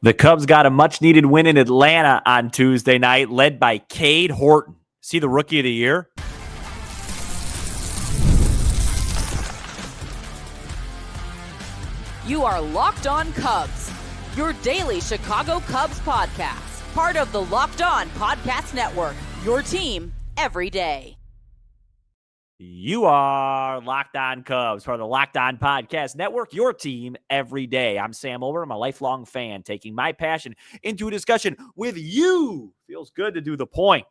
The Cubs got a much-needed win in Atlanta on Tuesday night, led by Cade Horton. See the Rookie of the Year? You are Locked On Cubs, your daily Chicago Cubs podcast. Part of the Locked On Podcast Network, your team every day. You are Locked On Cubs, part of the Locked On Podcast Network, your team every day. I'm Sam Over. I'm a lifelong fan, taking my passion into a discussion with you. Feels good to do the point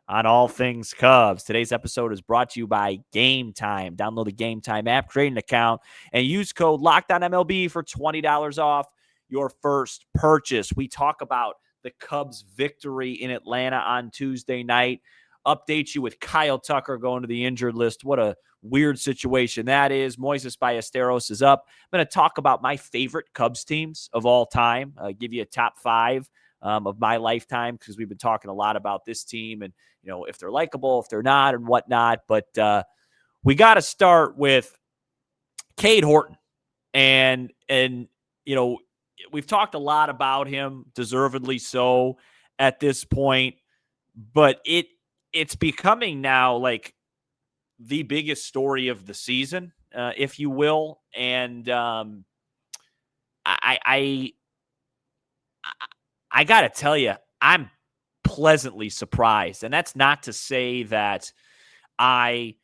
on all things Cubs. Today's episode is brought to you by Game Time. Download the Game Time app, create an account, and use code LOCKEDONMLB for $20 off your first purchase. We talk about the Cubs' victory in Atlanta on Tuesday night. Update you with Kyle Tucker going to the injured list. What a weird situation that is. Moises Ballesteros is up. I'm going to talk about my favorite Cubs teams of all time. Give you a top five of my lifetime, because we've been talking a lot about this team and, you know, if they're likable, if they're not, and whatnot. But we got to start with Cade Horton. And you know, we've talked a lot about him, deservedly so at this point, but it's becoming now like the biggest story of the season, if you will. And I got to tell you, I'm pleasantly surprised. And that's not to say that I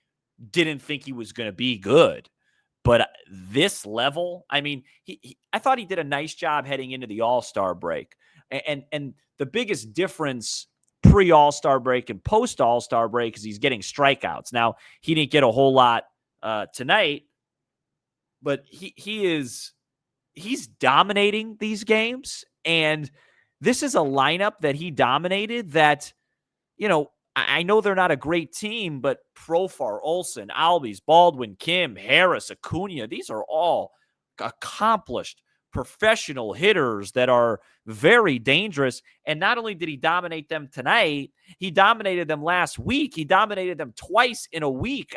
didn't think he was going to be good. But this level, I mean, I thought he did a nice job heading into the All-Star break. And the biggest difference pre-All-Star break and post-All-Star break is he's getting strikeouts. Now, he didn't get a whole lot tonight, but he's dominating these games. And this is a lineup that he dominated that, you know, I know they're not a great team, but Profar, Olsen, Albies, Baldwin, Kim, Harris, Acuna, these are all accomplished professional hitters that are very dangerous. And not only did he dominate them tonight, he dominated them last week. He dominated them twice in a week.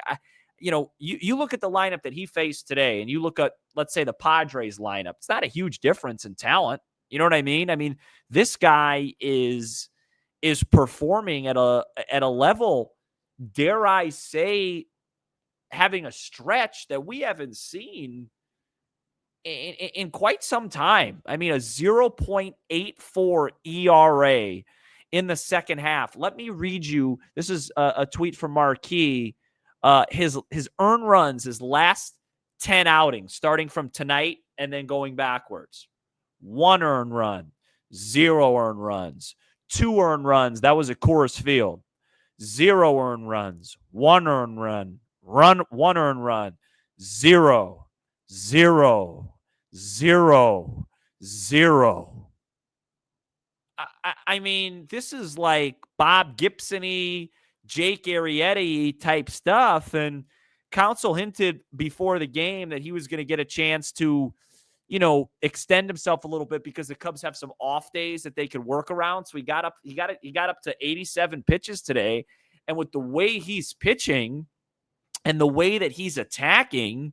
You look at the lineup that he faced today, and you look at, let's say, the Padres lineup. It's not a huge difference in talent. You know what I mean? I mean, this guy is performing at a level, dare I say, having a stretch that we haven't seen in quite some time. I mean, a 0.84 ERA in the second half. Let me read you. This is a tweet from Marquis. His earned runs, his last 10 outings, starting from tonight and then going backwards. 1 earned run, 0 earned runs, 2 earned runs. That was at Coors Field. 0 earned runs, 1 earned run, 1 earned run, 0, 0, 0, 0. I mean, this is like Bob Gibson-y, Jake Arrieta-y type stuff. And Counsell hinted before the game that he was going to get a chance to, you know, extend himself a little bit because the Cubs have some off days that they could work around. So he got up to 87 pitches today. And with the way he's pitching and the way that he's attacking,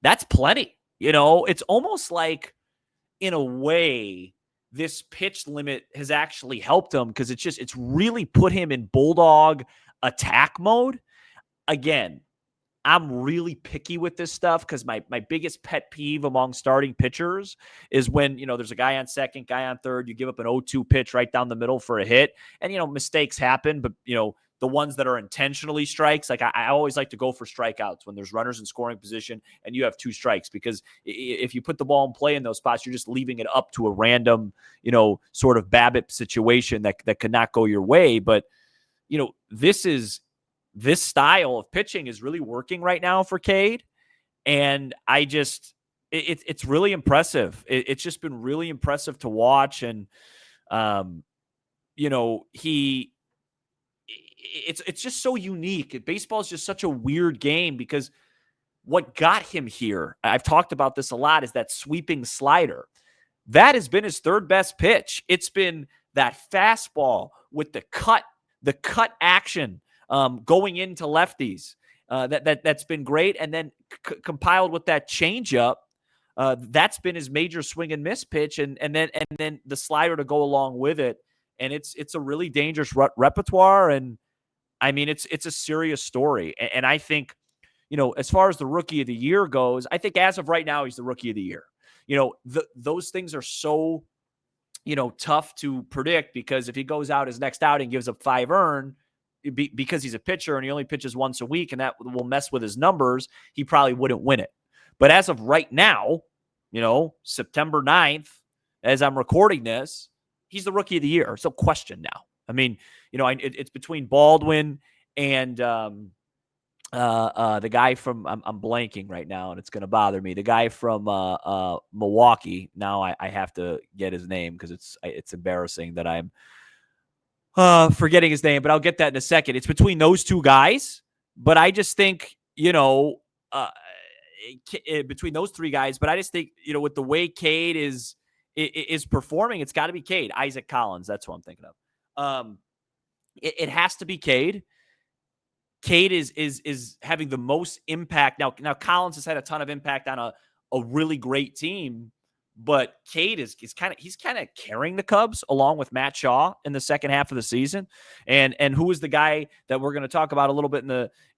that's plenty. You know, it's almost like, in a way, this pitch limit has actually helped him, because it's really put him in bulldog attack mode. Again, I'm really picky with this stuff, because my biggest pet peeve among starting pitchers is when, you know, there's a guy on second, guy on third, you give up an 0-2 pitch right down the middle for a hit. And, you know, mistakes happen, but, you know, the ones that are intentionally strikes, like I always like to go for strikeouts when there's runners in scoring position and you have 2 strikes, because if you put the ball in play in those spots, you're just leaving it up to a random, you know, sort of BABIP situation that could not go your way. But, you know, this style of pitching is really working right now for Cade. And it's really impressive. It's just been really impressive to watch. And, you know, it's just so unique. Baseball is just such a weird game, because what got him here, I've talked about this a lot, is that sweeping slider. That has been his third best pitch. It's been that fastball with the cut action going into lefties. That's been great. And then compiled with that changeup That's been his major swing and miss pitch, and then the slider to go along with it. And it's a really dangerous repertoire. And I mean, it's a serious story. And I think, as far as the rookie of the year goes, I think as of right now, he's the rookie of the year. Those things are so, tough to predict, because if he goes out his next outing, gives up 5 earned, because he's a pitcher and he only pitches once a week, and that will mess with his numbers, he probably wouldn't win it. But as of right now, September 9th, as I'm recording this, he's the rookie of the year. So question now. I mean, it's between Baldwin and the guy from, I'm blanking right now, and it's going to bother me. The guy from Milwaukee. Now I have to get his name, because it's embarrassing that I'm forgetting his name, but I'll get that in a second. It's between those two guys, but I just think, between those 3 guys, but I just think, with the way Cade is performing, it's got to be Cade. Isaac Collins, that's what I'm thinking of. It has to be Cade. Cade is having the most impact. Now Collins has had a ton of impact on a really great team, but Cade is kind of carrying the Cubs along with Matt Shaw in the second half of the season. And who is the guy that we're going to talk about a little bit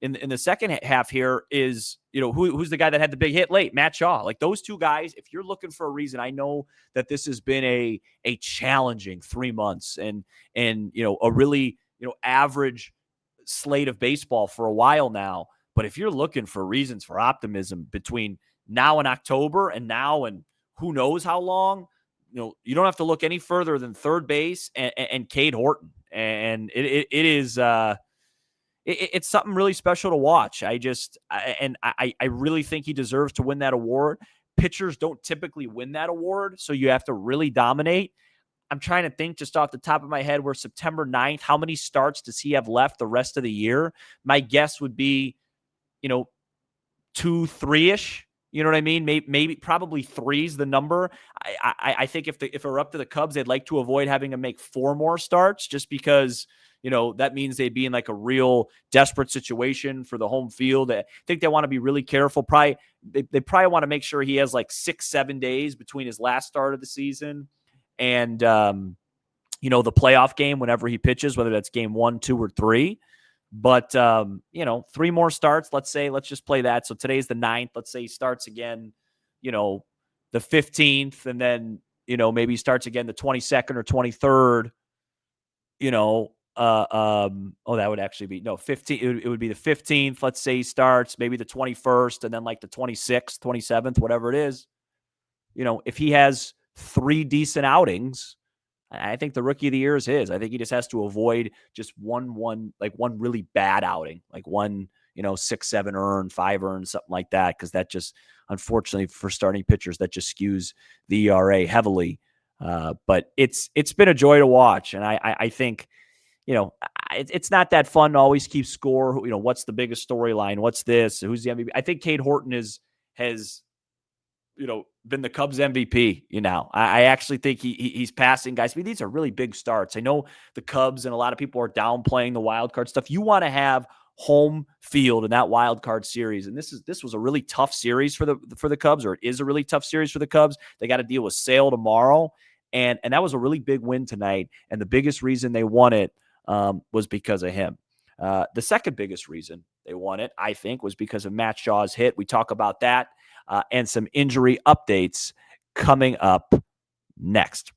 in the second half here is, who's the guy that had the big hit late? Matt Shaw. Like, those 2 guys, if you're looking for a reason, I know that this has been a challenging 3 months and a really, average slate of baseball for a while now. But if you're looking for reasons for optimism between now and October, and now and who knows how long, you don't have to look any further than third base and Cade Horton. And it's something really special to watch. I really think he deserves to win that award. Pitchers don't typically win that award, so you have to really dominate. I'm trying to think just off the top of my head, we're September 9th. How many starts does he have left the rest of the year? My guess would be, 2, 3-ish. You know what I mean? Maybe probably 3 is the number. I think if it were up to the Cubs, they'd like to avoid having to make 4 more starts, just because, that means they'd be in like a real desperate situation for the home field. I think they want to be really careful. They probably want to make sure he has like 6-7 days between his last start of the season and, the playoff game whenever he pitches, whether that's game 1, 2, or 3. But, 3 more starts, let's just play that. So today's the 9th. Let's say he starts again, the 15th, and then, maybe he starts again the 22nd or 23rd, that would actually be, 15. It would be the 15th. Let's say he starts maybe the 21st, and then like the 26th, 27th, whatever it is. If he has 3 decent outings, I think the rookie of the year is his. I think he just has to avoid just one really bad outing, like 1, 6, 7 earned, 5 earned, something like that. Cause that just, unfortunately for starting pitchers, that just skews the ERA heavily. But it's been a joy to watch. And I think, it's not that fun to always keep score. What's the biggest storyline? What's this? Who's the MVP? I think Cade Horton has been the Cubs MVP. I actually think he's passing guys. I mean, these are really big starts. I know the Cubs and a lot of people are downplaying the wild card stuff. You want to have home field in that wild card series, and this was a really tough series for the Cubs, or it is a really tough series for the Cubs. They got to deal with Sale tomorrow, and that was a really big win tonight. And the biggest reason they won it was because of him. The second biggest reason they won it, I think, was because of Matt Shaw's hit. We talk about that. And some injury updates coming up next.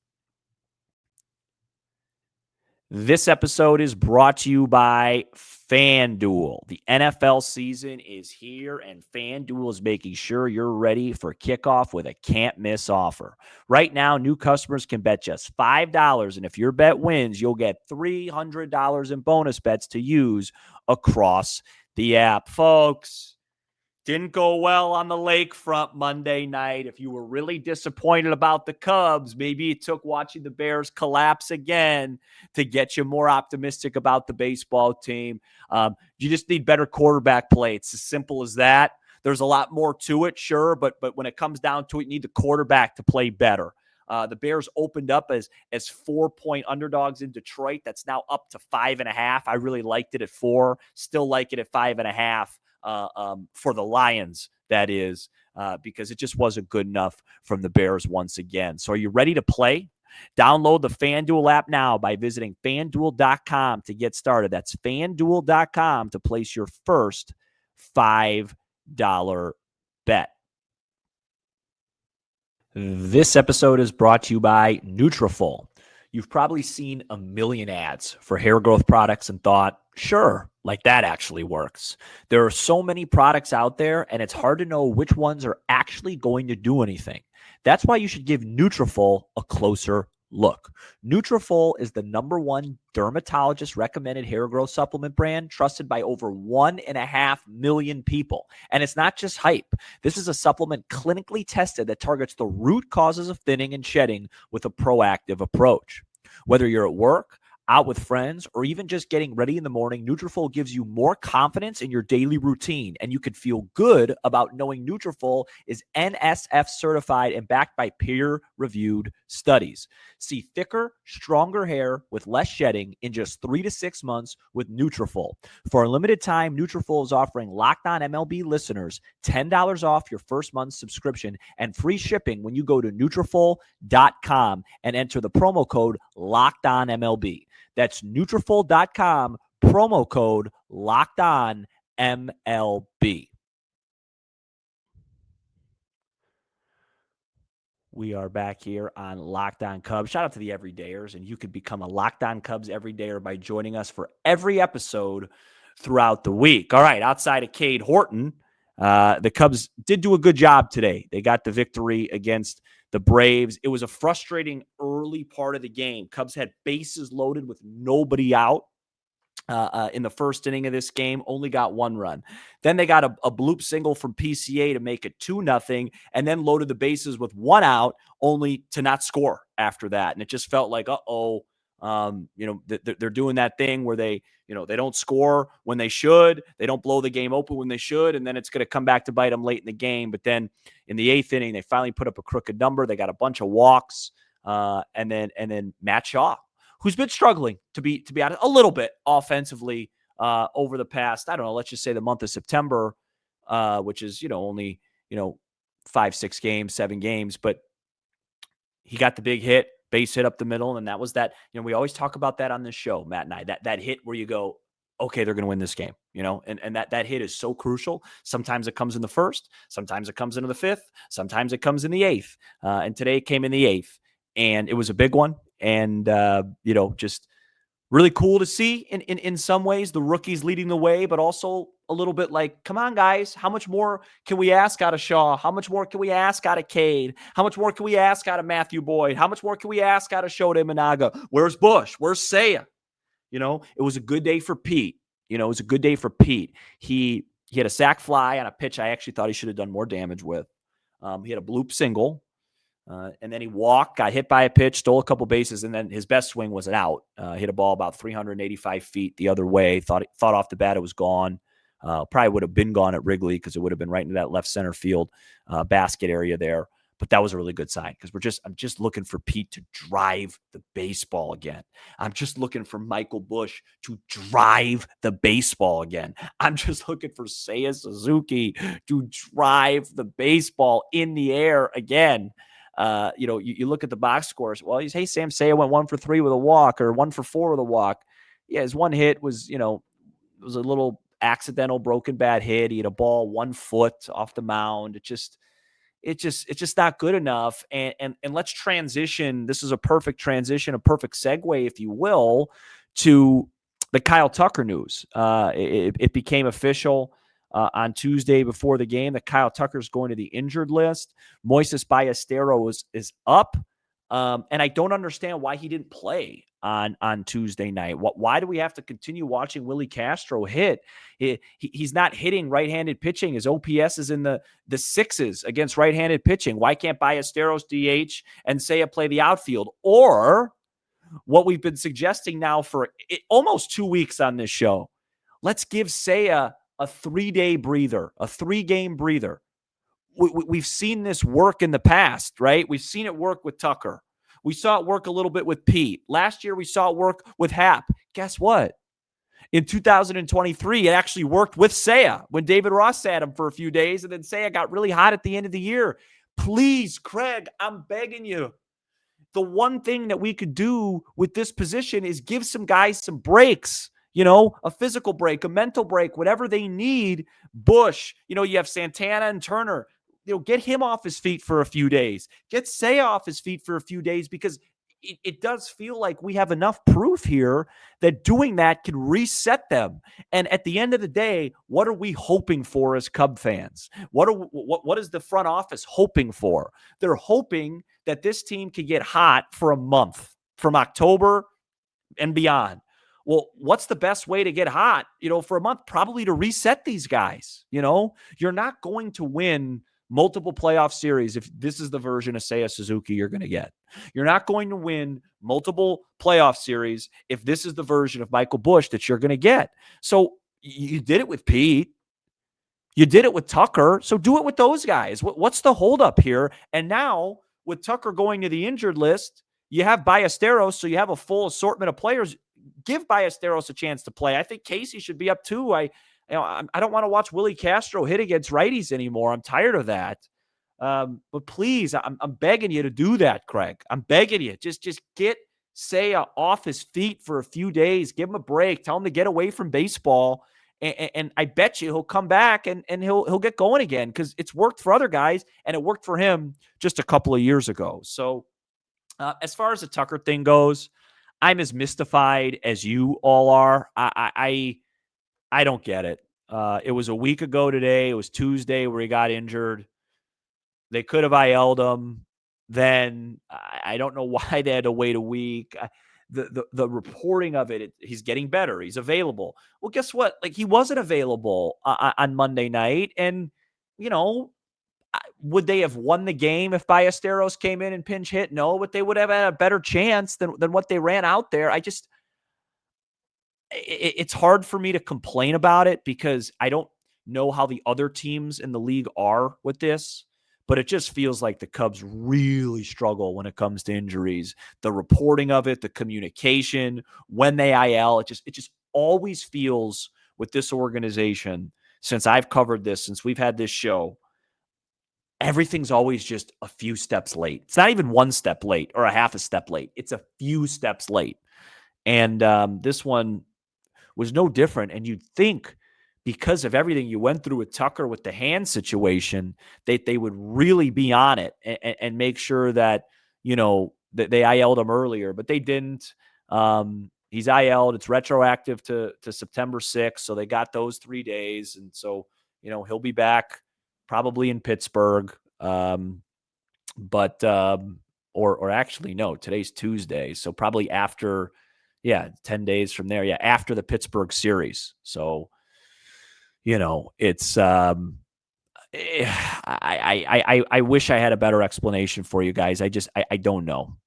This episode is brought to you by FanDuel. The NFL season is here, and FanDuel is making sure you're ready for kickoff with a can't-miss offer. Right now, new customers can bet just $5, and if your bet wins, you'll get $300 in bonus bets to use across the app. Folks, didn't go well on the lakefront Monday night. If you were really disappointed about the Cubs, maybe it took watching the Bears collapse again to get you more optimistic about the baseball team. You just need better quarterback play. It's as simple as that. There's a lot more to it, sure, but when it comes down to it, you need the quarterback to play better. The Bears opened up as 4-point underdogs in Detroit. That's now up to 5.5. I really liked it at 4. Still like it at 5.5. for the Lions, that is, because it just wasn't good enough from the Bears once again. So are you ready to play? Download the FanDuel app now by visiting FanDuel.com to get started. That's FanDuel.com to place your first $5 bet. This episode is brought to you by Nutrafol. You've probably seen a million ads for hair growth products and thought, sure, like that actually works. There are so many products out there, and it's hard to know which ones are actually going to do anything. That's why you should give Nutrafol a closer look. Nutrafol is the #1 dermatologist recommended hair growth supplement brand trusted by over 1.5 million people. And it's not just hype. This is a supplement clinically tested that targets the root causes of thinning and shedding with a proactive approach. Whether you're at work, out with friends, or even just getting ready in the morning, Nutrafol gives you more confidence in your daily routine, and you can feel good about knowing Nutrafol is NSF certified and backed by peer-reviewed studies. See thicker, stronger hair with less shedding in just 3 to 6 months with Nutrafol. For a limited time, Nutrafol is offering Locked On MLB listeners $10 off your first month's subscription and free shipping when you go to Nutrafol.com and enter the promo code LOCKEDONMLB. That's Nutrafol.com, promo code LOCKEDONMLB. We are back here on Locked On Cubs. Shout out to the everydayers, and you could become a Locked On Cubs everydayer by joining us for every episode throughout the week. All right, outside of Cade Horton, the Cubs did do a good job today. They got the victory against the Braves. It was a frustrating early part of the game. Cubs had bases loaded with nobody out in the first inning of this game, only got 1 run. Then they got a bloop single from PCA to make it 2-0, and then loaded the bases with 1 out, only to not score after that. And it just felt like, they're doing that thing where they don't score when they should. They don't blow the game open when they should. And then it's going to come back to bite them late in the game. But then in the 8th inning, they finally put up a crooked number. They got a bunch of walks. And then Matt Shaw, who's been struggling to be honest, a little bit offensively over the past, I don't know, let's just say the month of September, which is, only, 5, 6 games, 7 games. But he got the big hit. Base hit up the middle, and that was that. We always talk about that on this show, Matt and I. That hit where you go, okay, they're going to win this game, and that hit is so crucial. Sometimes it comes in the 1st, sometimes it comes into the 5th, sometimes it comes in the 8th, and today it came in the 8th, and it was a big one, and just really cool to see in some ways, the rookies leading the way, but also a little bit like, come on, guys, how much more can we ask out of Shaw? How much more can we ask out of Cade? How much more can we ask out of Matthew Boyd? How much more can we ask out of Shota Imanaga? Where's Bush? Where's Seiya? It was a good day for Pete. He had a sac fly on a pitch I actually thought he should have done more damage with. He had a bloop single. And then he walked, got hit by a pitch, stole a couple bases, and then his best swing was an out. Hit a ball about 385 feet the other way. Thought off the bat it was gone. Probably would have been gone at Wrigley because it would have been right into that left center field basket area there. But that was a really good sign because I'm just looking for Pete to drive the baseball again. I'm just looking for Michael Bush to drive the baseball again. I'm just looking for Seiya Suzuki to drive the baseball in the air again. You look at the box scores. Well, hey, Sam Seiya went 1 for 3 with a walk, or 1 for 4 with a walk. Yeah, his one hit was, it was a little accidental broken bat hit. He had a ball 1 foot off the mound. It's just not good enough. And let's transition. This is a perfect transition, a perfect segue, if you will, to the Kyle Tucker news. It became official on Tuesday before the game that Kyle Tucker's going to the injured list. Moises Ballesteros is up. And I don't understand why he didn't play on Tuesday night. Why do we have to continue watching Willie Castro hit? He's not hitting right-handed pitching. His OPS is in the 6s against right-handed pitching. Why can't Ballesteros DH and Seiya play the outfield? Or what we've been suggesting now for almost 2 weeks on this show, let's give Seiya a 3-day breather, a 3-game breather. We've seen this work in the past, right? We've seen it work with Tucker. We saw it work a little bit with Pete. Last year, we saw it work with Hap. Guess what? In 2023, it actually worked with Seiya when David Ross sat him for a few days, and then Seiya got really hot at the end of the year. Please, Craig, I'm begging you. The one thing that we could do with this position is give some guys some breaks, a physical break, a mental break, whatever they need. Bush, you have Santana and Turner. Get him off his feet for a few days. Get Seiya off his feet for a few days, because it does feel like we have enough proof here that doing that can reset them. And at the end of the day, what are we hoping for as Cub fans? What is the front office hoping for? They're hoping that this team can get hot for a month, from October and beyond. Well, what's the best way to get hot, for a month? Probably to reset these guys. You're not going to win multiple playoff series if this is the version of Seiya Suzuki you're going to get. You're not going to win multiple playoff series if this is the version of Michael Busch that you're going to get. So you did it with Pete. You did it with Tucker. So do it with those guys. What's the holdup here? And now with Tucker going to the injured list, you have Ballesteros, so you have a full assortment of players. Give Ballesteros a chance to play. I think Casey should be up too. I don't want to watch Willie Castro hit against righties anymore. I'm tired of that. But please, I'm begging you to do that, Craig. I'm begging you. Just get Seiya off his feet for a few days. Give him a break. Tell him to get away from baseball. And I bet you he'll come back and he'll get going again, because it's worked for other guys and it worked for him just a couple of years ago. So as far as the Tucker thing goes, I'm as mystified as you all are. I don't get it. It was a week ago today. It was Tuesday where he got injured. They could have IL'd him. Then I don't know why they had to wait a week. The reporting of it, he's getting better. He's available. Well, guess what? Like, he wasn't available on Monday night. And, would they have won the game if Ballesteros came in and pinch hit? No, but they would have had a better chance than what they ran out there. It's hard for me to complain about it, because I don't know how the other teams in the league are with this, but it just feels like the Cubs really struggle when it comes to injuries. The reporting of it, the communication, when they IL, it just always feels with this organization, since I've covered this, since we've had this show, everything's always just a few steps late. It's not even one step late or a half a step late. It's a few steps late. And this one was no different. And you'd think, because of everything you went through with Tucker with the hand situation, they would really be on it and make sure that, that they IL'd him earlier, but they didn't. He's IL'd. It's retroactive to September 6th. So they got those 3 days. And so, he'll be back probably in Pittsburgh. But actually, no, today's Tuesday. So probably after, 10 days from there. After the Pittsburgh series. So, it's, I wish I had a better explanation for you guys. I don't know.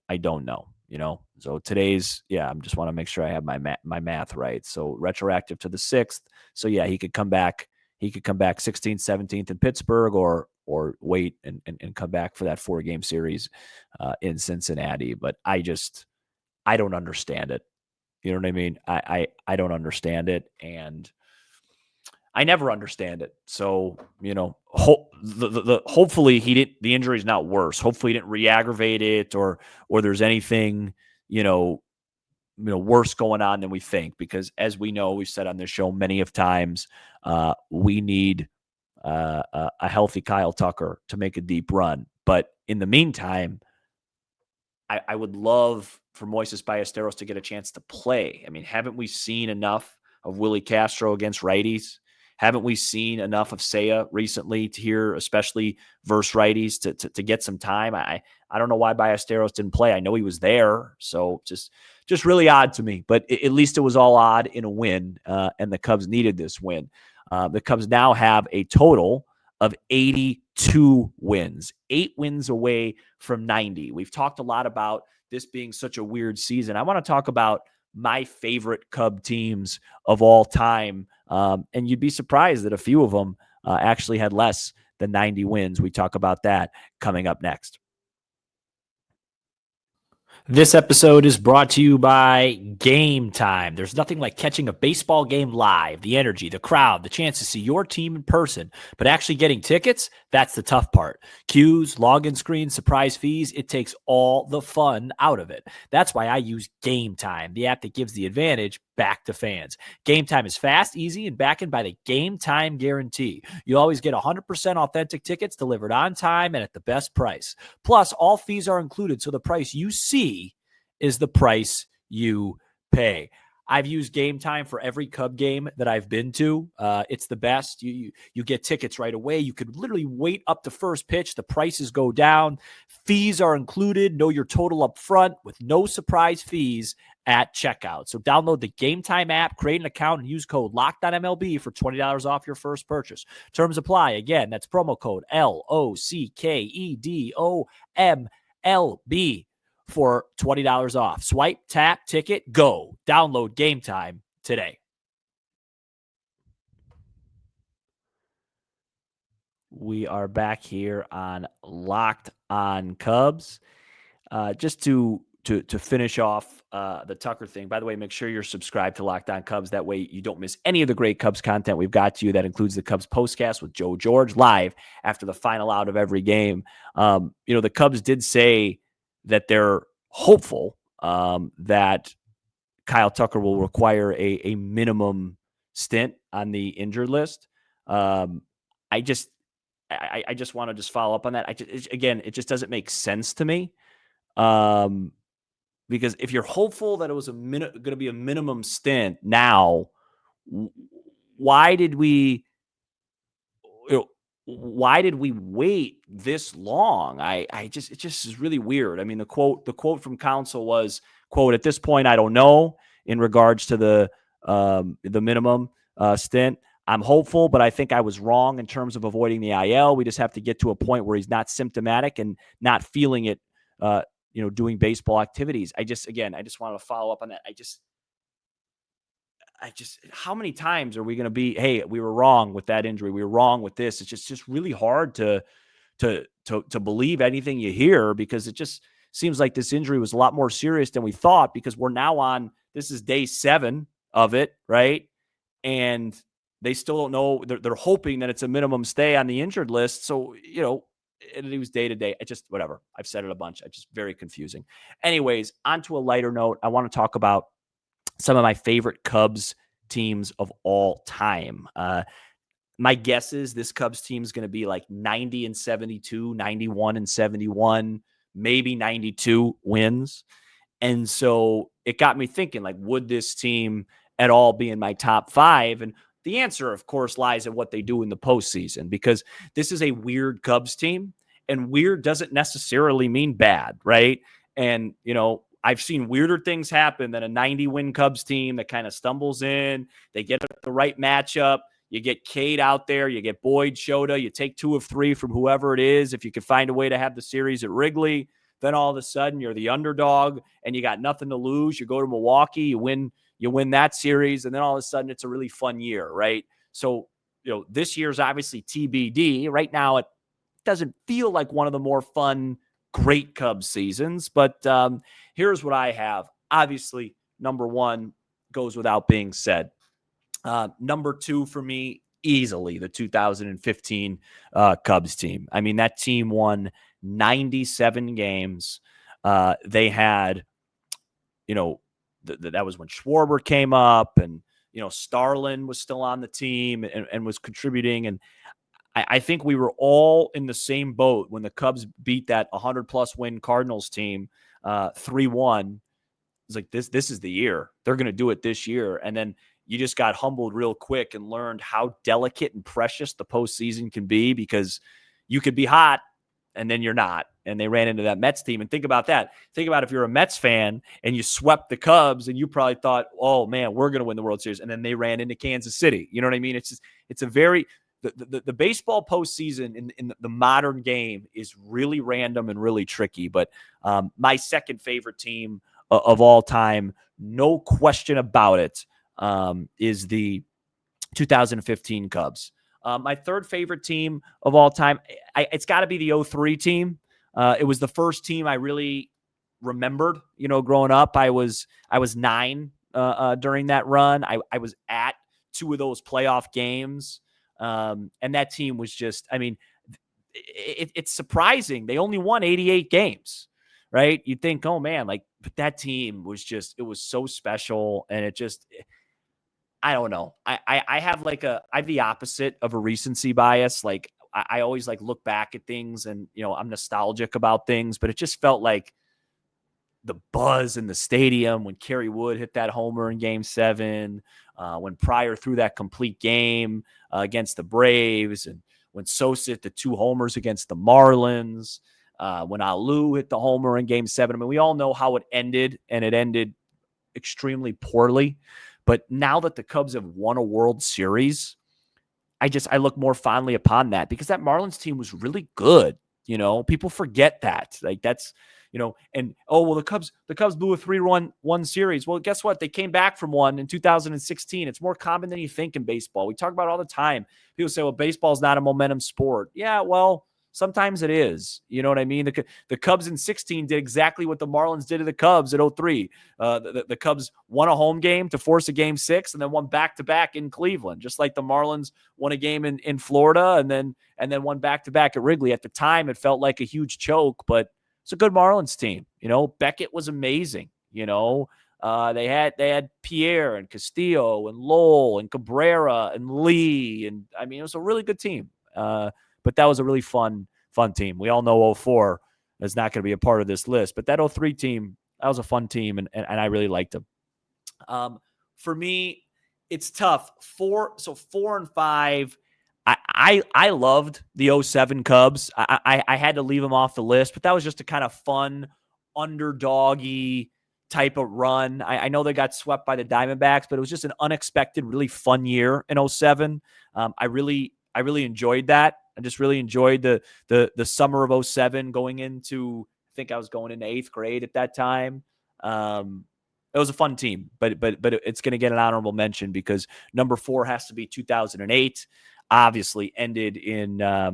So today's, I just want to make sure I have my math right. So retroactive to the 6th. So he could come back. He could come back 16th, 17th in Pittsburgh, or wait and come back for that 4-game series in Cincinnati. But I don't understand it. You know what I mean? I don't understand it, and I never understand it. So, hopefully the injury's not worse. Hopefully he didn't re-aggravate it, or there's anything, worse going on than we think, because as we know, we've said on this show many of times, we need a healthy Kyle Tucker to make a deep run. But in the meantime, I would love for Moises Ballesteros to get a chance to play. I mean, haven't we seen enough of Willie Castro against righties? Haven't we seen enough of Seiya recently to hear, especially versus righties, to get some time? I don't know why Ballesteros didn't play. I know he was there, so just really odd to me. But at least it was all odd in a win, and the Cubs needed this win. The Cubs now have a total of 82 wins, 8 wins away from 90. We've talked a lot about this being such a weird season. I want to talk about my favorite Cub teams of all time. And you'd be surprised that a few of them actually had less than 90 wins. We talk about that coming up next. This episode is brought to you by Game Time. There's nothing like catching a baseball game live. The energy, the crowd, the chance to see your team in person. But actually getting tickets, that's the tough part. Queues, login screens, surprise fees, it takes all the fun out of it. That's why I use Game Time, the app that gives the advantage back to fans. Game Time is fast, easy, and backed by the Game Time guarantee. You always get 100% authentic tickets delivered on time and at the best price. Plus, all fees are included, so the price you see is the price you pay. I've used Game Time for every Cub game that I've been to. It's the best. You get tickets right away. You could literally wait up to first pitch. The prices go down. Fees are included. Know your total up front with no surprise fees at checkout. So download the Game Time app, create an account, and use code LOCKEDONMLB for $20 off your first purchase. Terms apply. Again, that's promo code LOCKEDOMLB for $20 off. Swipe, tap, ticket, go. Download Game Time today. We are back here on Locked on Cubs. Just to finish off the Tucker thing. By the way, make sure you're subscribed to Locked on Cubs. That way you don't miss any of the great Cubs content we've got to you. That includes the Cubs postcast with Joe George live after the final out of every game. The Cubs did say that they're hopeful that Kyle Tucker will require a minimum stint on the injured list. I just want to follow up on that. It just doesn't make sense to me. Because if you're hopeful that it was going to be a minimum stint now, why did we wait this long? It just is really weird. I mean, the quote from Counsell was, quote, "At this point, I don't know," in regards to the minimum stint. "I'm hopeful, but I think I was wrong in terms of avoiding the IL. We just have to get to a point where he's not symptomatic and not feeling it, doing baseball activities." I just want to follow up on that. How many times are we going to be, hey, we were wrong with that injury, we were wrong with this? It's just really hard to believe anything you hear, because it just seems like this injury was a lot more serious than we thought, because we're now on, this is day 7 of it, right? And they still don't know. They're hoping that it's a minimum stay on the injured list. So, it was day to day. Whatever. I've said it a bunch. It's just very confusing. Anyways, on to a lighter note. I want to talk about some of my favorite Cubs teams of all time. My guess is this Cubs team is going to be like 90-72, 91-71, maybe 92 wins. And so it got me thinking, like, would this team at all be in my top 5? And the answer, of course, lies in what they do in the postseason, because this is a weird Cubs team, and weird doesn't necessarily mean bad, right? And, I've seen weirder things happen than a 90-win Cubs team that kind of stumbles in. They get the right matchup. You get Cade out there. You get Boyd, Shota. You take 2 of 3 from whoever it is. If you could find a way to have the series at Wrigley, then all of a sudden you're the underdog and you got nothing to lose. You go to Milwaukee, you win that series, and then all of a sudden it's a really fun year, right? So, this year's obviously TBD. Right now it doesn't feel like one of the more fun, great Cubs seasons, but here's what I have. Obviously, number 1 goes without being said. Number 2 for me, easily the 2015 Cubs team. I mean, that team won 97 games. They had, that was when Schwarber came up, and, Starlin was still on the team and was contributing. And I think we were all in the same boat when the Cubs beat that 100-plus win Cardinals team 3-1. It's like, this is the year. They're going to do it this year. And then you just got humbled real quick and learned how delicate and precious the postseason can be, because you could be hot and then you're not. And they ran into that Mets team. And think about that. Think about if you're a Mets fan and you swept the Cubs and you probably thought, oh, man, we're going to win the World Series. And then they ran into Kansas City. You know what I mean? It's a very – the baseball postseason in the modern game is really random and really tricky. But my second favorite team of all time, no question about it, is the 2015 Cubs. My third favorite team of all time, it's got to be the 03 team. It was the first team I really remembered. Growing up, I was 9 during that run. I was at 2 of those playoff games, and that team was just. I mean, it's surprising they only won 88 games, right? You'd think, oh man, but that team was just. It was so special, and it just. I don't know. I have I have the opposite of a recency bias. I always look back at things and, I'm nostalgic about things, but it just felt like the buzz in the stadium when Kerry Wood hit that homer in Game 7, when Pryor threw that complete game against the Braves, and when Sosa hit the 2 homers against the Marlins, when Alou hit the homer in Game 7. I mean, we all know how it ended, and it ended extremely poorly. But now that the Cubs have won a World Series, I look more fondly upon that, because that Marlins team was really good. People forget that. That's, and the Cubs blew a 3-1 series. Well, guess what? They came back from one in 2016. It's more common than you think in baseball. We talk about it all the time. People say, well, baseball is not a momentum sport. Yeah, well, sometimes it is. You know what I mean? The Cubs in 16 did exactly what the Marlins did to the Cubs at 03. The Cubs won a home game to force a Game 6, and then won back-to-back in Cleveland, just like the Marlins won a game in Florida and then won back-to-back at Wrigley. At the time, it felt like a huge choke, but it's a good Marlins team. Beckett was amazing. They had Pierre and Castillo and Lowell and Cabrera and Lee, and I mean, it was a really good team. But that was a really fun team. We all know 04 is not going to be a part of this list, but that 03 team, that was a fun team, and I really liked them. For me, it's tough. 4 and 5. I loved the 07 Cubs. I had to leave them off the list, but that was just a kind of fun, underdoggy type of run. I know they got swept by the Diamondbacks, but it was just an unexpected, really fun year in 07. I really enjoyed that. I just really enjoyed the summer of 07 going into, I think I was going into 8th grade at that time. It was a fun team, but it's going to get an honorable mention because number 4 has to be 2008. Obviously ended in, I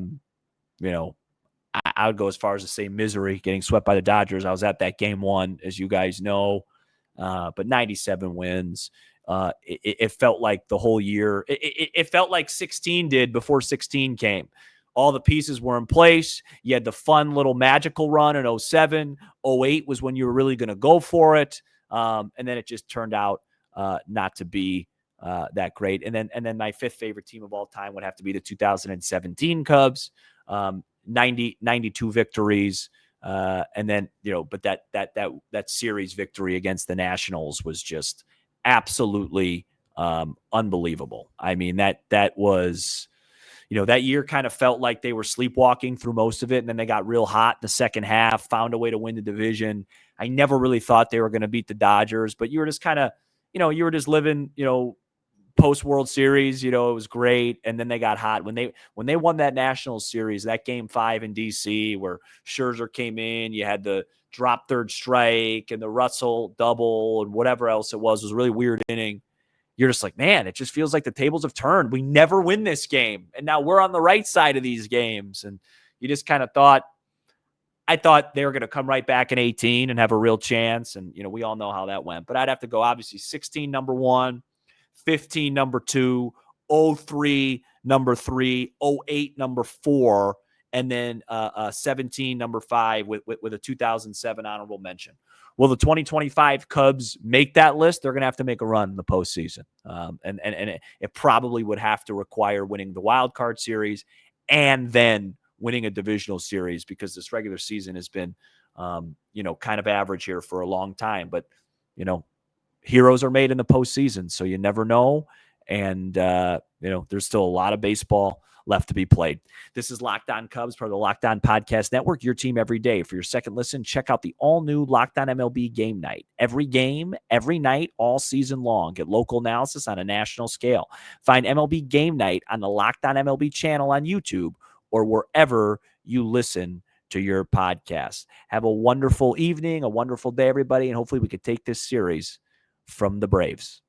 would go as far as to say misery, getting swept by the Dodgers. I was at that Game 1, as you guys know, but 97 wins. It felt like the whole year. It felt like 16 did before 16 came. All the pieces were in place. You had the fun little magical run in 07. 08 was when you were really going to go for it. And then it just turned out not to be that great. And then my 5th favorite team of all time would have to be the 2017 Cubs. 92 victories. And then, but that series victory against the Nationals was just absolutely unbelievable. I mean, that was, that year kind of felt like they were sleepwalking through most of it, and then they got real hot in the second half, found a way to win the division. I never really thought they were going to beat the Dodgers, but you were just kind of, you were just living, post World Series, it was great. And then they got hot when they won that Nationals series, that Game 5 in DC where Scherzer came in, you had the drop third strike and the Russell double and whatever else it was a really weird inning. You're just like, man, it just feels like the tables have turned. We never win this game. And now we're on the right side of these games. And you just kind of I thought they were going to come right back in 18 and have a real chance. And, we all know how that went. But I'd have to go, obviously, 16, number 1, 15, number 2, 03, number 3, 08, number 4, and then 17, number 5 with a 2007 honorable mention. Will the 2025 Cubs make that list? They're going to have to make a run in the postseason. And it probably would have to require winning the wild card series and then winning a divisional series, because this regular season has been, kind of average here for a long time. But, heroes are made in the postseason, so you never know. And, there's still a lot of baseball left to be played. This is Locked On Cubs, part of the Locked On Podcast Network, your team every day. For your second listen, check out the all-new Locked On MLB Game Night. Every game, every night, all season long. Get local analysis on a national scale. Find MLB Game Night on the Locked On MLB channel on YouTube or wherever you listen to your podcast. Have a wonderful evening, a wonderful day, everybody, and hopefully we could take this series from the Braves.